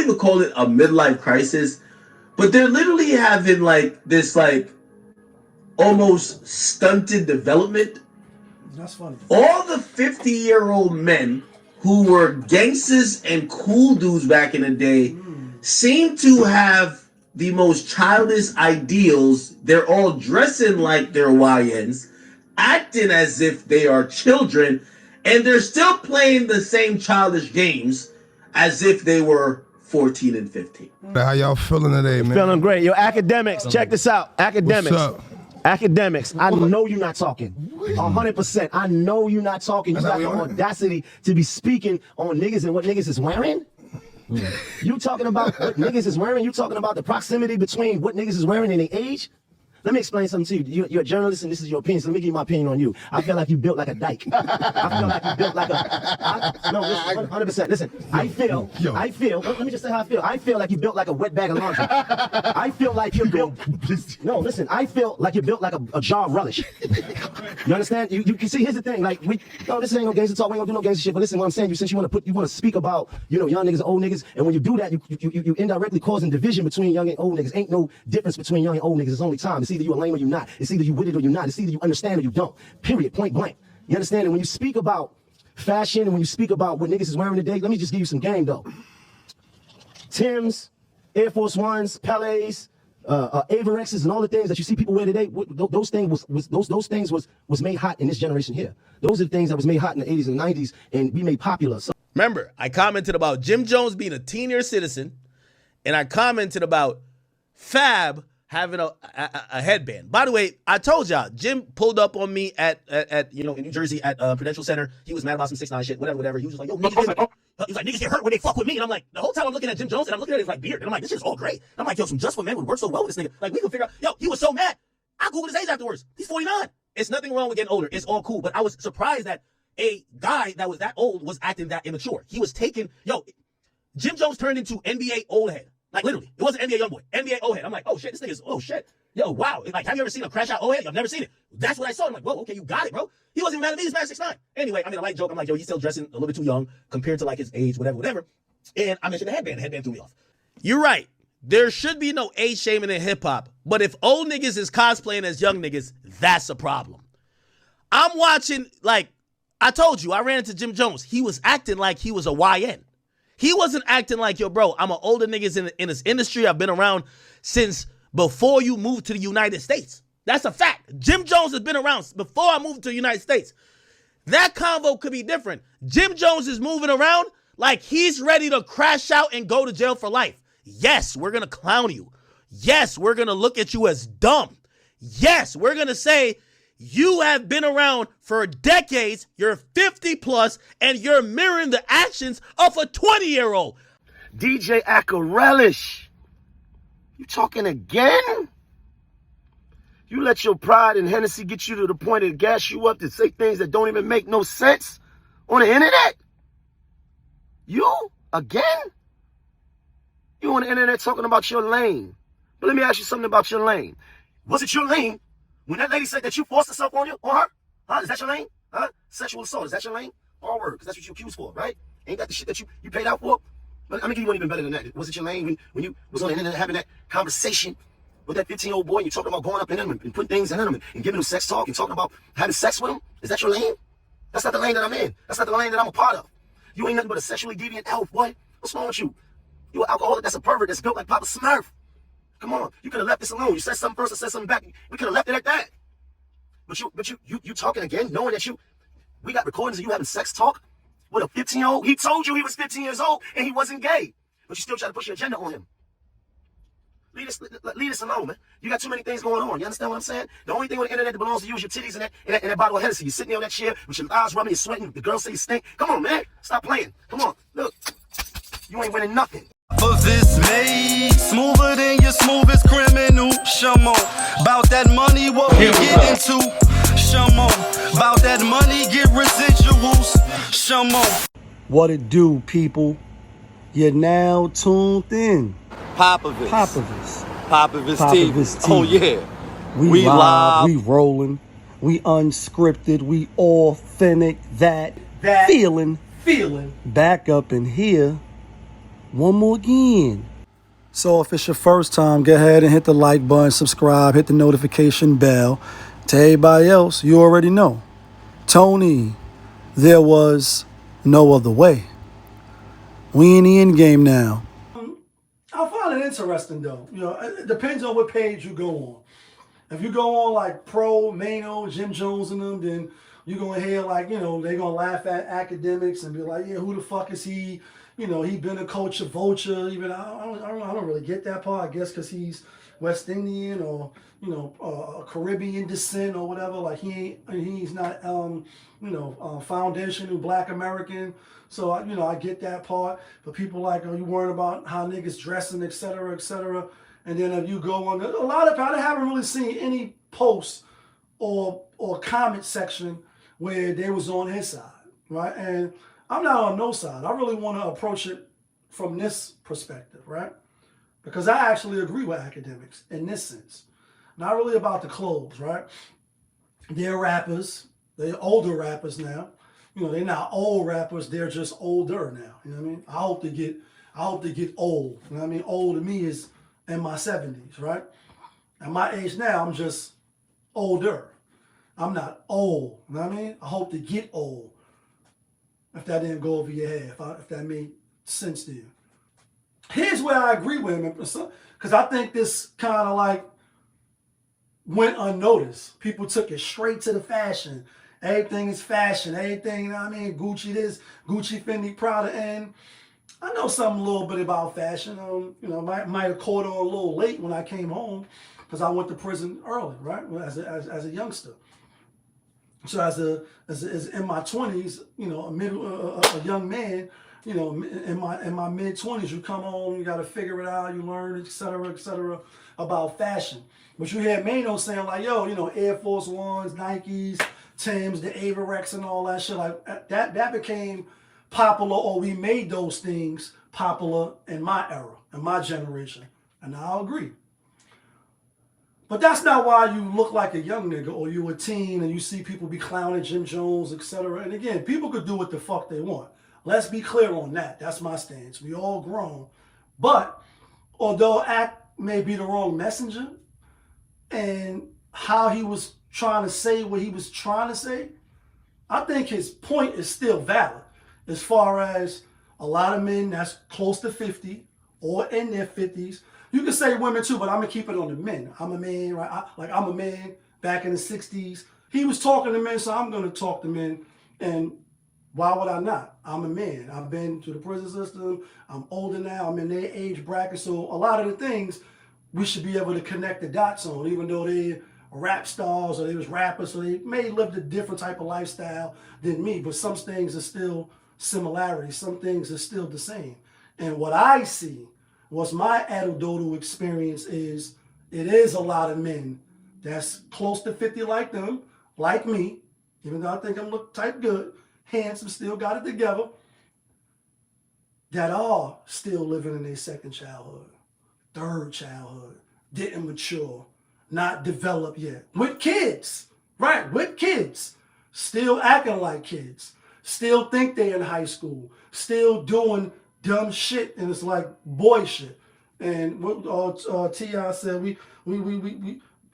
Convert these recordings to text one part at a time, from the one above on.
even call it a midlife crisis, but they're literally having like this like almost stunted development. That's funny. All the 50-year-old men who were gangsters and cool dudes back in the day seem to have the most childish ideals. They're all dressing like they're YNs, acting as if they are children, and they're still playing the same childish games as if they were 14 and 15. How y'all feeling today, man? Feeling great. Yo, Akademiks, check this out. Akademiks. What's up? Akademiks, I know you're not talking. 100%. I know you're not talking. You got the audacity to be speaking on niggas and what niggas is wearing? You talking about what niggas is wearing? You talking about the proximity between what niggas is wearing and their age? Let me explain something to you. You're a journalist and this is your opinion, so let me give you my opinion on you. I feel like you built like a dyke. I feel like you built like no, listen, 100%. Listen, I feel, let me just say how I feel. I feel like you built like a wet bag of laundry. I feel like you built, no, listen, I feel like you built like a jar of relish. You understand? You can see, here's the thing, like, this ain't no gangster talk, we ain't gonna do no gangster shit, but listen, what I'm saying, since you want to speak about, young niggas and old niggas, and when you do that, you indirectly causing division between young and old niggas. Ain't no difference between young and old niggas, it's only time. It's either you a lame or you not. It's either you with it or you're not. It's either you understand or you don't. Period. Point blank. You understand? And when you speak about fashion and when you speak about what niggas is wearing today, let me just give you some game though. Timbs, Air Force Ones, Pelés, Averexes, and all the things that you see people wear today, those things was made hot in this generation here. Those are the things that was made hot in the 80s and 90s and we made popular. So remember, I commented about Jim Jones being a Teenior citizen, and I commented about Fab having a headband. By the way, I told y'all, Jim pulled up on me at in New Jersey at Prudential Center. He was mad about some 6ix9ine shit, whatever. He was just like, yo, niggas, he's like, niggas get hurt when they fuck with me. And I'm like, the whole time I'm looking at Jim Jones and I'm looking at his like beard, and I'm like, this shit's all great. I'm like, yo, some Just for Men would work so well with this nigga. Like, we could figure out, yo, he was so mad. I Googled his age afterwards. He's 49. It's nothing wrong with getting older. It's all cool. But I was surprised that a guy that was that old was acting that immature. He was taking, Jim Jones turned into NBA old head. Like, literally. It wasn't NBA young boy. NBA old head. I'm like, oh shit, this nigga's, oh shit. Yo, wow. Like, have you ever seen a crash out old head? I've never seen it. That's what I saw. I'm like, whoa, okay, you got it, bro. He wasn't even mad at me. He's mad at 6ix9ine. Anyway, I mean, a light joke. I'm like, yo, he's still dressing a little bit too young compared to like his age, whatever. And I mentioned the headband. The headband threw me off. You're right. There should be no age shaming in hip hop. But if old niggas is cosplaying as young niggas, that's a problem. I'm watching, like, I told you, I ran into Jim Jones. He was acting like he was a YN. He wasn't acting like, yo, bro, I'm an older niggas in this industry. I've been around since before you moved to the United States. That's a fact. Jim Jones has been around before I moved to the United States. That convo could be different. Jim Jones is moving around like he's ready to crash out and go to jail for life. Yes, we're going to clown you. Yes, we're going to look at you as dumb. Yes, we're going to say you have been around for decades, you're 50 plus, and you're mirroring the actions of a 20-year-old. DJ Relish, you talking again? You let your pride and Hennessy get you to the point to gas you up to say things that don't even make no sense on the internet? You? Again? You on the internet talking about your lane. But let me ask you something about your lane. Was it your lane when that lady said that you forced herself on her? Huh? Is that your lane? Huh? Sexual assault, is that your lane? All word, because that's what you accused for, right? Ain't that the shit that you paid out for? But I'm gonna give you one even better than that. Was it your lane when you was on the internet having that conversation with that 15-year-old boy and you talking about going up in him and putting things in him and giving him sex talk and talking about having sex with him? Is that your lane? That's not the lane that I'm in. That's not the lane that I'm a part of. You ain't nothing but a sexually deviant elf, boy. What's wrong with you? You an alcoholic that's a pervert that's built like Papa Smurf. Come on, you could have left this alone. You said something first, I said something back. We could have left it at that. But you talking again, knowing that we got recordings of you having sex talk with a 15-year-old. He told you he was 15 years old and he wasn't gay, but you still try to push your agenda on him. Leave this alone, man. You got too many things going on. You understand what I'm saying? The only thing on the internet that belongs to you is your titties and that bottle of Hennessy. You're sitting there on that chair with your eyes rubbing, you're sweating. The girls say you stink. Come on, man. Stop playing. Come on. Look, you ain't winning nothing. For this made smoother than your smoothest criminal. Shamo, about that money, what we get into. Shamo, about that money, get residuals. Shamo. What it do, people? You're now tuned in. Popovich TV. Oh yeah. We live, we rolling, we unscripted, we authentic, that feeling. Back up in here. One more again. So if it's your first time, go ahead and hit the like button, subscribe, hit the notification bell. To everybody else, you already know. Tony, there was no other way. We in the end game now. I find it interesting though. You know, it depends on what page you go on. If you go on like Pro, Maino, Jim Jones and them, then you're gonna hear like, you know, they're gonna laugh at Akademiks and be like, yeah, who the fuck is he? You know, he been a coach of Vulture. Even I don't really get that part. I guess because he's West Indian or you know Caribbean descent or whatever. Like he's not foundation Black American. So I get that part. But people like, are you worried about how niggas dressing, et cetera, et cetera? And then if you go on, a lot of I haven't really seen any posts or comment section where they was on his side, right? And I'm not on no side. I really want to approach it from this perspective, right? Because I actually agree with Akademiks in this sense. Not really about the clothes, right? They're rappers. They're older rappers now. You know, they're not old rappers. They're just older now. You know what I mean? I hope they get old. You know what I mean? Old to me is in my 70s, right? At my age now, I'm just older. I'm not old. You know what I mean? I hope to get old. If that didn't go over your head, if that made sense to you. Here's where I agree with him, because I think this kind of like went unnoticed. People took it straight to the fashion. Everything is fashion. Everything, you know what I mean? Gucci this, Gucci, Fendi, Prada, and I know something a little bit about fashion. You know, might have caught on a little late when I came home because I went to prison early, right? As a youngster. So as in my 20s, you know, a young man, you know, in my mid 20s, you come home, you got to figure it out, you learn, et cetera, about fashion. But you hear Maino saying like, yo, you know, Air Force Ones, Nikes, Timbs, the Averex and all that shit, like that became popular, or we made those things popular in my era, in my generation. And I'll agree. But that's not why you look like a young nigga or you a teen and you see people be clowning Jim Jones, etc. And again, people could do what the fuck they want. Let's be clear on that. That's my stance. We all grown. But although Act may be the wrong messenger and how he was trying to say what he was trying to say, I think his point is still valid as far as a lot of men that's close to 50 or in their 50s. You can say women too, but I'm going to keep it on the men. I'm a man, right? I'm a man back in the 60s. He was talking to men, so I'm going to talk to men. And why would I not? I'm a man. I've been to the prison system. I'm older now. I'm in their age bracket. So a lot of the things we should be able to connect the dots on, even though they are rap stars or they was rappers, so they may live a different type of lifestyle than me. But some things are still similarities. Some things are still the same. And what I see, what's my anecdotal experience is, it is a lot of men that's close to 50 like them, like me, even though I think I'm look type good, handsome, still got it together, that are still living in their second childhood, third childhood, didn't mature, not developed yet, with kids, right, with kids, still acting like kids, still think they're in high school, still doing dumb shit, and it's like boy shit. And what T.I. said, we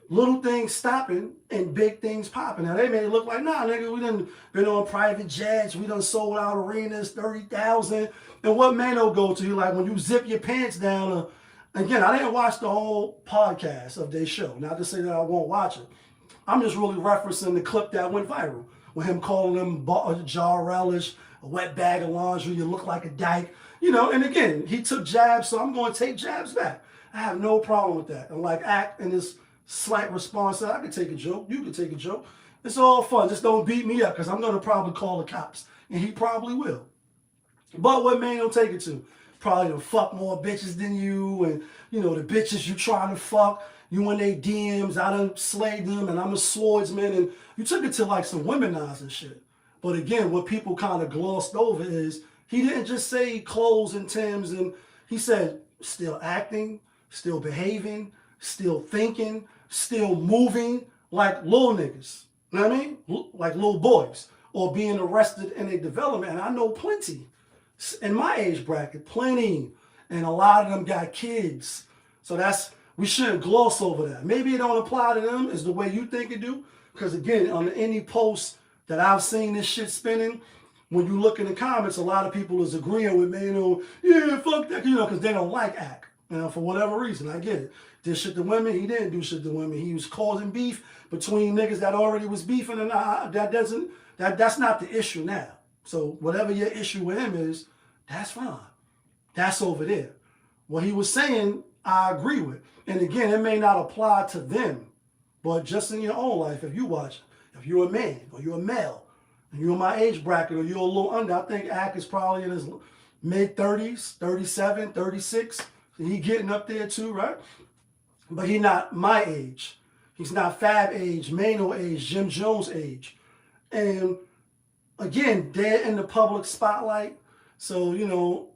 little things stopping and big things popping. Now they may look like, nah, nigga, we done been on private jets, we done sold out arenas, 30,000. And what Maino go to, like when you zip your pants down. Again, I didn't watch the whole podcast of their show. Not to say that I won't watch it. I'm just really referencing the clip that went viral with him calling them a jar relish, a wet bag of laundry, you look like a dyke. You know, and again, he took jabs, so I'm going to take jabs back. I have no problem with that. And like Act in this slight response, I can take a joke, you can take a joke. It's all fun. Just don't beat me up, because I'm going to probably call the cops. And he probably will. But what man will take it to? Probably to fuck more bitches than you, and, you know, the bitches you trying to fuck, you in their DMs, I done slayed them, and I'm a swordsman, and you took it to like some womenizing shit. But again, what people kind of glossed over is, he didn't just say clothes and Timbs, and he said still acting, still behaving, still thinking, still moving like little niggas. You know what I mean? Like little boys, or being arrested in a development. And I know plenty in my age bracket, plenty. and a lot of them got kids. So we shouldn't gloss over that. Maybe it don't apply to them as the way you think it do, because again, on any post that I've seen this shit spinning, when you look in the comments, a lot of people is agreeing with Maino, yeah, fuck that, because they don't like Ak. For whatever reason, I get it. Did shit to women, he didn't do shit to women. He was causing beef between niggas that already was beefing, and that's not the issue now. So whatever your issue with him is, that's fine. That's over there. What he was saying, I agree with. And again, it may not apply to them, but just in your own life, if you're a man or you're a male, and you're in my age bracket or you're a little under, I think Ak is probably in his mid-30s, 37, 36. He getting up there too, right? But he not my age. He's not Fab age, Maino age, Jim Jones age. And again, they're in the public spotlight. So,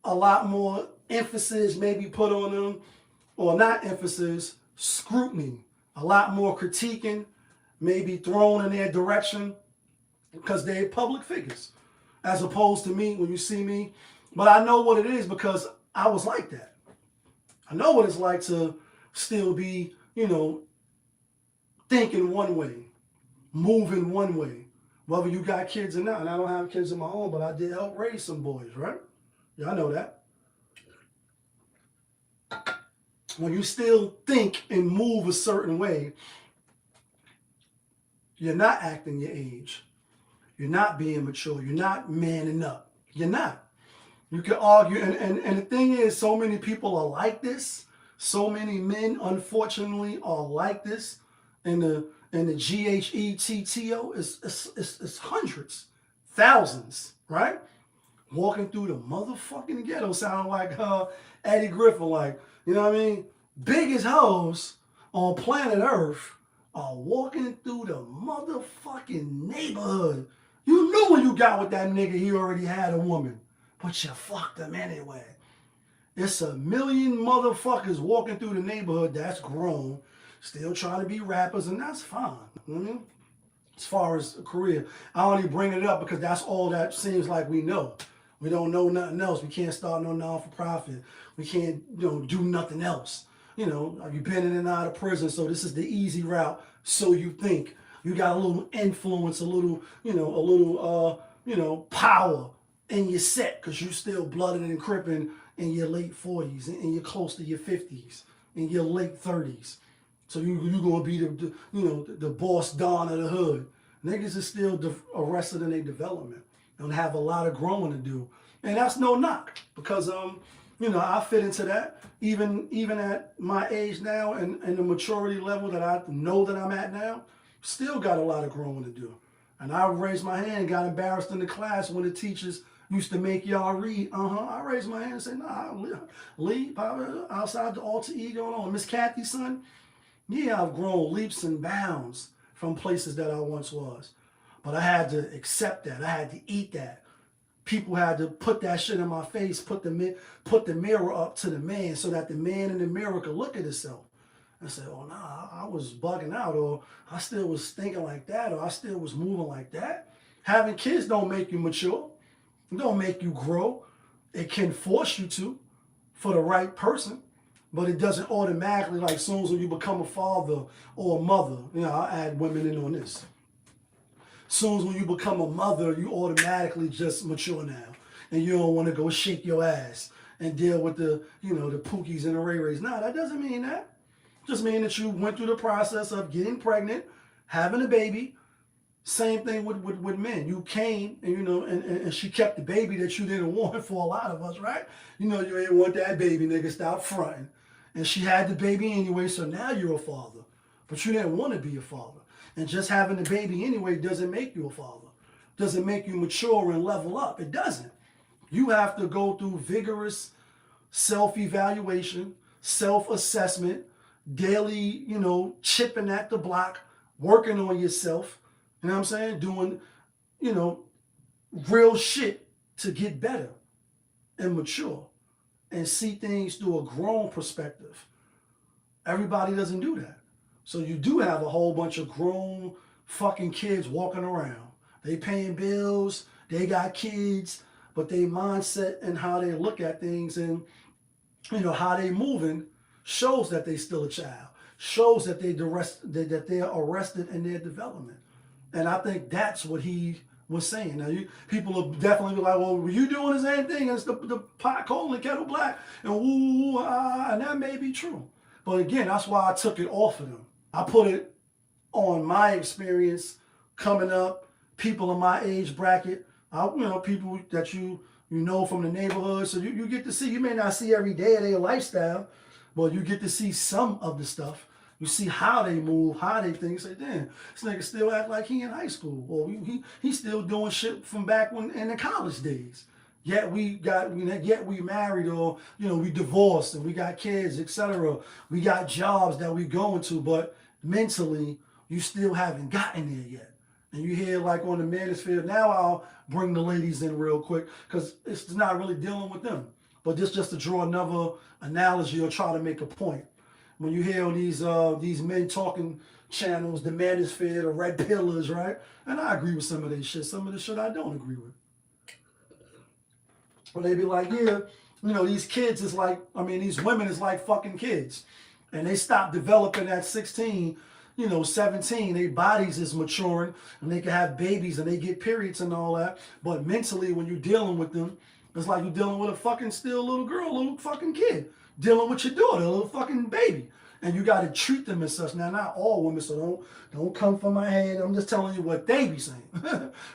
a lot more emphasis may be put on them. Or not emphasis, scrutiny. A lot more critiquing may be thrown in their direction because they're public figures. As opposed to me, when you see me. But I know what it is because I was like that. I know what it's like to still be, thinking one way, moving one way. Whether you got kids or not. And I don't have kids of my own, but I did help raise some boys, right? Yeah, I know that. When you still think and move a certain way, you're not acting your age. You're not being mature. You're not manning up. You're not. You can argue, and the thing is, so many people are like this. So many men, unfortunately, are like this. And the GHETTO is hundreds, thousands, right? Walking through the motherfucking ghetto, sounding like Eddie Griffin, like, you know what I mean? Biggest hoes on planet Earth are walking through the motherfucking neighborhood. You knew when you got with that nigga he already had a woman, but you fucked him anyway. It's a million motherfuckers walking through the neighborhood that's grown, still trying to be rappers, and that's fine. As far as a career, I only bring it up because that's all that seems like we know. We don't know nothing else. We can't start no non-for-profit. We can't, do nothing else. You've been in and out of prison, so this is the easy route. So you think you got a little influence, a little power in your set because you still blooded and crippin' in your late 40s and you're close to your 50s, in your late 30s. So you're gonna be the boss don of the hood. Niggas is still arrested in their development and have a lot of growing to do, and that's no knock because I fit into that. Even at my age now and the maturity level that I know that I'm at now, still got a lot of growing to do. And I raised my hand and got embarrassed in the class when the teachers used to make y'all read. I raised my hand and said, nah, Lee, outside the alter ego on Miss Kathy's son. Yeah, I've grown leaps and bounds from places that I once was. But I had to accept that. I had to eat that. People had to put that shit in my face, put the mirror up to the man so that the man in the mirror could look at himself and say, oh, nah, I was bugging out, or I still was thinking like that, or I still was moving like that. Having kids don't make you mature. It don't make you grow. It can force you to for the right person, but it doesn't automatically, like, as soon as you become a father or a mother, I'll add women in on this. As soon as when you become a mother, you automatically just mature now. And you don't want to go shake your ass and deal with the Pookies and the Ray Rays. No, that doesn't mean that. It just means that you went through the process of getting pregnant, having a baby. Same thing with men. You came and, and she kept the baby that you didn't want for a lot of us, right? You didn't want that baby, nigga, stop fronting. And she had the baby anyway, so now you're a father. But you didn't want to be a father. And just having the baby anyway doesn't make you a father. Doesn't make you mature and level up. It doesn't. You have to go through vigorous self-evaluation, self-assessment, daily, chipping at the block, working on yourself, you know what I'm saying? Doing, real shit to get better and mature and see things through a grown perspective. Everybody doesn't do that. So you do have a whole bunch of grown fucking kids walking around. They paying bills, they got kids, but their mindset and how they look at things and, you know, how they moving shows that they still a child, shows that they are arrested in their development. And I think that's what he was saying. Now, people will definitely be like, well, were you doing the same thing as the pot calling kettle black? And and that may be true. But again, that's why I took it off of them. I put it on my experience coming up, people in my age bracket, people that you know from the neighborhood. So you get to see, you may not see every day of their lifestyle, but you get to see some of the stuff. You see how they move, how they think. Say, damn, this nigga still act like he in high school. Or he's still doing shit from back when in the college days. Yet we married, or we divorced and we got kids, etc. We got jobs that we going to, but mentally you still haven't gotten there yet. And you hear like on the manosphere, now I'll bring the ladies in real quick because it's not really dealing with them. But this just to draw another analogy or try to make a point. When you hear on these men talking channels, the manosphere, the red pillars, right? And I agree with some of this shit. Some of the shit I don't agree with. But they be like, yeah, these kids is like, these women is like fucking kids. And they stop developing at 16, 17, their bodies is maturing and they can have babies and they get periods and all that. But mentally, when you're dealing with them, it's like you're dealing with a fucking still little girl, little fucking kid, dealing with your daughter, a little fucking baby. And you got to treat them as such. Now, not all women, so don't come for my head. I'm just telling you what they be saying.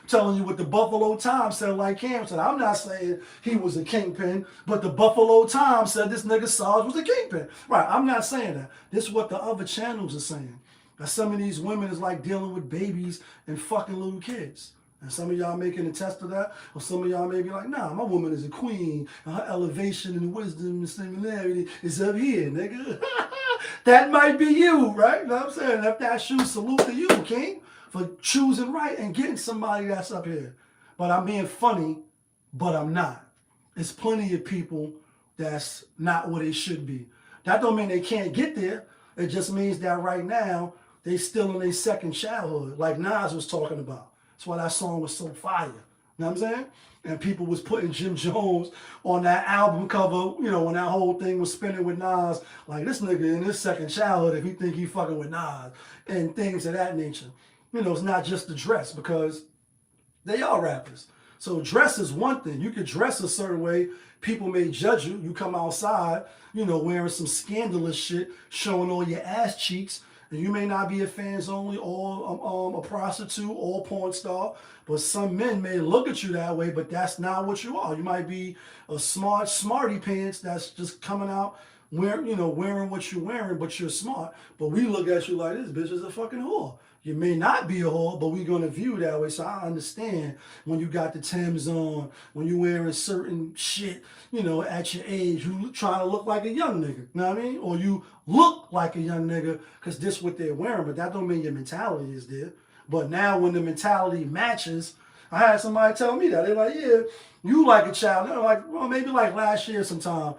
Telling you what the Buffalo Times said, like Cam said. I'm not saying he was a kingpin, but the Buffalo Times said this nigga Sarge was a kingpin. Right, I'm not saying that. This is what the other channels are saying. That some of these women is like dealing with babies and fucking little kids. And some of y'all may can attest to that, or some of y'all may be like, nah, my woman is a queen, and her elevation and wisdom and similarity is up here, nigga. That might be you, right? You know what I'm saying? If that's you, salute to you, king, for choosing right and getting somebody that's up here. But I'm being funny, but I'm not. There's plenty of people that's not what they should be. That don't mean they can't get there. It just means that right now, they still in their second childhood, like Nas was talking about. That's why that song was so fire. You know what I'm saying? And people was putting Jim Jones on that album cover, when that whole thing was spinning with Nas, like this nigga in his second childhood if he think he fucking with Nas, and things of that nature. It's not just the dress, because they are rappers. So dress is one thing. You could dress a certain way. People may judge you. You come outside, wearing some scandalous shit, showing all your ass cheeks. And you may not be a fans only or a prostitute or a porn star, but some men may look at you that way, but that's not what you are. You might be a smarty pants that's just coming out wearing what you're wearing, but you're smart. But we look at you like, this bitch is a fucking whore. You may not be a whore, but we're going to view that way. So I understand when you got the Timbs on, when you wearing certain shit, at your age, you trying to look like a young nigga, you know what I mean? Or you look like a young nigga because this what they're wearing, but that don't mean your mentality is there. But now when the mentality matches, I had somebody tell me that. They're like, yeah, you like a child. They're like, well, maybe like last year sometime.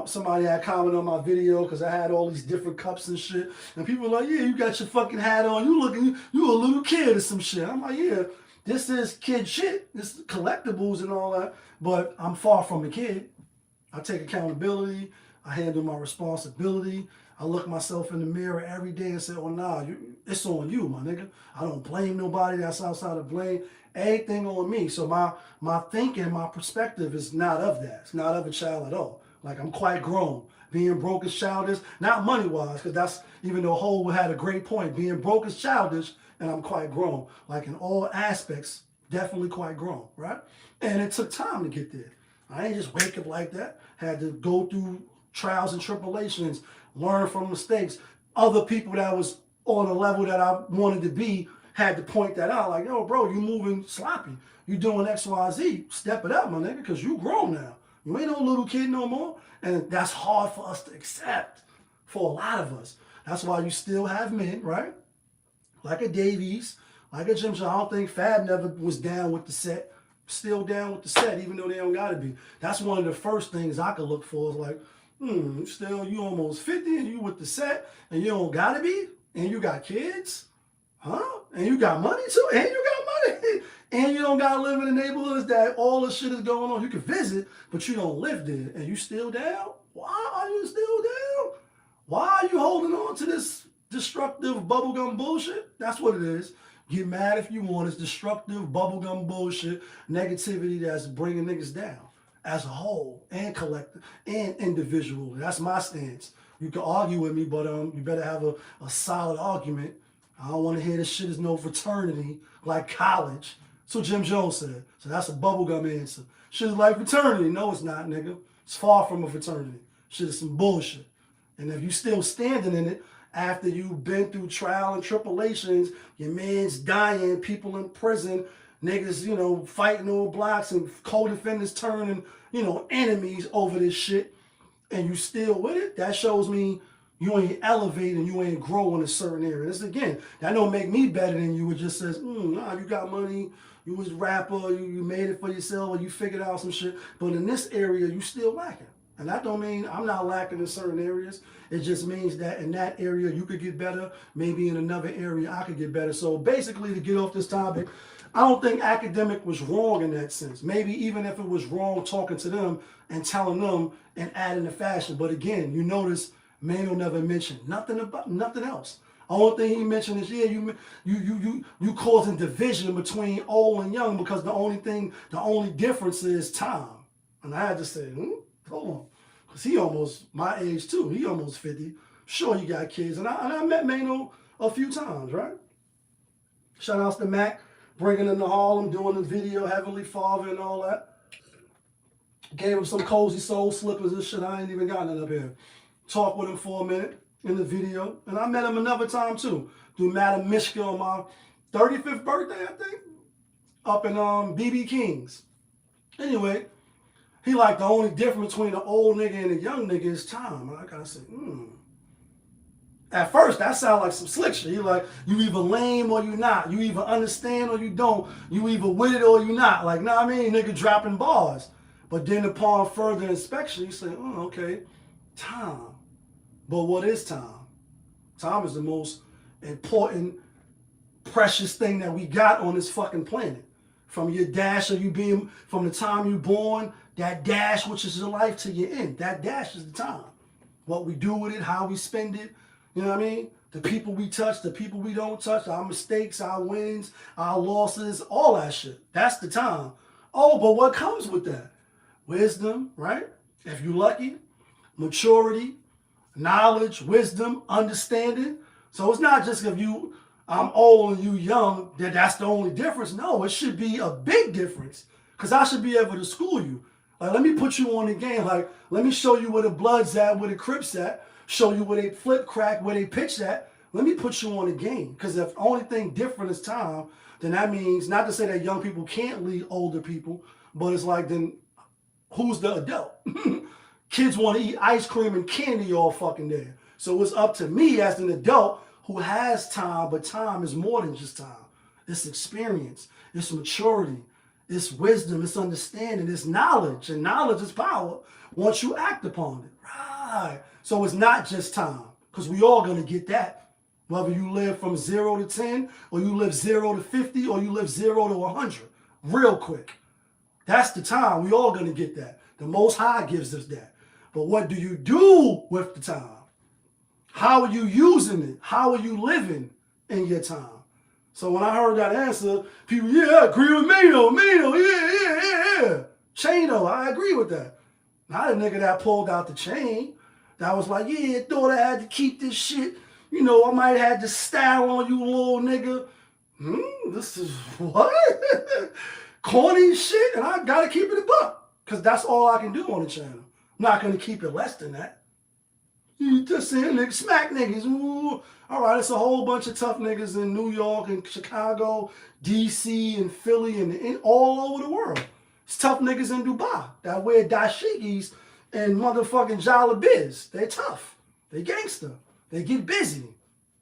Somebody had commented on my video because I had all these different cups and shit. And people were like, yeah, you got your fucking hat on. You a little kid or some shit. I'm like, yeah, this is kid shit. This is collectibles and all that. But I'm far from a kid. I take accountability. I handle my responsibility. I look myself in the mirror every day and say, oh, nah, it's on you, my nigga. I don't blame nobody that's outside of blame. Everything on me. So my thinking, my perspective is not of that. It's not of a child at all. Like, I'm quite grown. Being broke is childish, not money-wise, because that's, even though Hov had a great point, being broke is childish, and I'm quite grown. Like, in all aspects, definitely quite grown, right? And it took time to get there. I ain't just wake up like that. Had to go through trials and tribulations, learn from mistakes. Other people that was on a level that I wanted to be had to point that out. Like, yo, bro, you moving sloppy. You doing X, Y, Z. Step it up, my nigga, because you grown now. You ain't no little kid no more. And that's hard for us to accept for a lot of us. That's why you still have men, right? Like a Davies, like a Jim Jones. I don't think Fab never was down with the set. Still down with the set, even though they don't got to be. That's one of the first things I could look for is like, you almost 50 and you with the set and you don't got to be? And you got kids? Huh? And you got money too? And you got money? and you don't gotta live in the neighborhoods that all this shit is going on. You can visit, but you don't live there, and you still down? Why are you still down? Why are you holding on to this destructive bubblegum bullshit? That's what it is. Get mad if you want. It's destructive bubblegum bullshit, negativity that's bringing niggas down as a whole and collective and individual. That's my stance. You can argue with me, but you better have a solid argument. I don't want to hear this shit is no fraternity like college. That's what Jim Jones said. So that's a bubblegum answer. Shit is like fraternity. No, it's not, nigga. It's far from a fraternity. Shit is some bullshit. And if you still standing in it after you've been through trial and tribulations, your man's dying, people in prison, niggas, you know, fighting over blocks and co-defendants turning, you know, enemies over this shit, and you still with it, that shows me you ain't elevating, you ain't growing in a certain area. This again, that don't make me better than you. It just says, nah, you got money, you was a rapper, you made it for yourself, or you figured out some shit. But in this area, you still lacking. And that don't mean I'm not lacking in certain areas. It just means that in that area you could get better. Maybe in another area I could get better. So basically, to get off this topic, I don't think Akademiks was wrong in that sense. Maybe even if it was wrong talking to them and telling them and adding the fashion. But again, you notice Maino never mentioned nothing about nothing else. Only thing he mentioned is, yeah, you causing division between old and young because the only difference is time. And I had to say, hold on, because he almost my age too. He almost 50. Sure, you got kids, and I met Maino a few times, right? Shout outs to Mac, bringing him to Harlem, doing the video, Heavenly Father and all that. Gave him some cozy soul slippers and shit. I ain't even got none up here. Talked with him for a minute in the video, and I met him another time too. Through Madam Mishka on my 35th birthday, I think, up in BB King's. Anyway. He like the only difference between the old nigga and the young nigga is time. And I gotta say, At first, that sound like some slick shit. He like, you either lame or you not. You either understand or you don't. You either with it or you not. Like, nah, I mean, nigga dropping bars. But then upon further inspection, you say, okay, time. But what is time? Time is the most important, precious thing that we got on this fucking planet. From your dash of you being, from the time you born, that dash, which is your life, to your end. That dash is the time. What we do with it, how we spend it, you know what I mean? The people we touch, the people we don't touch, our mistakes, our wins, our losses, all that shit. That's the time. Oh, but what comes with that? Wisdom, right? If you're lucky, maturity, knowledge, wisdom, understanding. So it's not just if I'm old and you young, that's the only difference. No, it should be a big difference. Because I should be able to school you. Like, let me put you on the game. Like, let me show you where the Bloods at, where the Crips at, show you where they flip crack, where they pitch at. Let me put you on the game. Because if the only thing different is time, then that means, not to say that young people can't lead older people, but it's like, then who's the adult? Kids want to eat ice cream and candy all fucking day. So it's up to me as an adult who has time, but time is more than just time. It's experience, it's maturity, it's wisdom, it's understanding, it's knowledge, and knowledge is power once you act upon it. Right. So it's not just time, because we all going to get that. Whether you live from 0 to 10, or you live 0 to 50, or you live 0 to 100, real quick. That's the time. We all going to get that. The Most High gives us that. But what do you do with the time? How are you using it? How are you living in your time? So when I heard that answer, people, yeah, I agree with Maino, yeah. Chaino, I agree with that. Not a nigga that pulled out the chain. That was like, yeah, thought I had to keep this shit. You know, I might have had to style on you, little nigga. This is what? Corny shit, and I gotta keep it a buck. Because that's all I can do on the channel. I'm not gonna keep it less than that. You just saying niggas, smack niggas. Ooh. All right, it's a whole bunch of tough niggas in New York and Chicago, DC and Philly and all over the world. It's tough niggas in Dubai that wear dashikis and motherfucking jalabiz. They're tough. They gangster. They get busy.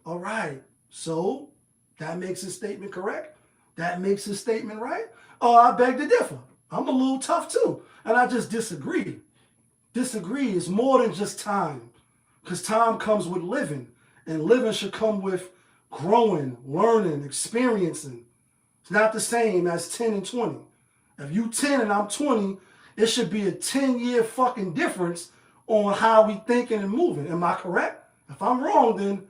All right, so that makes his statement correct? That makes his statement right? Oh, I beg to differ. I'm a little tough too, and I just disagree. Disagree is more than just time. Because time comes with living. And living should come with growing, learning, experiencing. It's not the same as 10 and 20. If you 10 and I'm 20, it should be a 10-year fucking difference on how we thinking and moving. Am I correct? If I'm wrong, then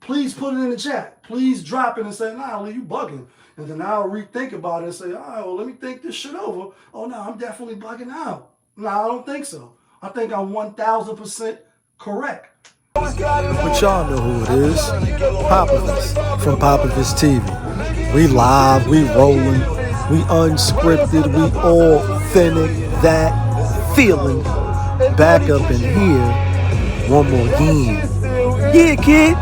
please put it in the chat. Please drop it and say, nah, Lee, you bugging. And then I'll rethink about it and say, all right, well, let me think this shit over. Oh, no, I'm definitely bugging out. No, I don't think so. I think I'm 1,000% correct. But y'all know who it is. Popovich from Popovich TV. We live, we rolling, we unscripted, we authentic, that feeling. Back up in here one more game. Yeah, kid.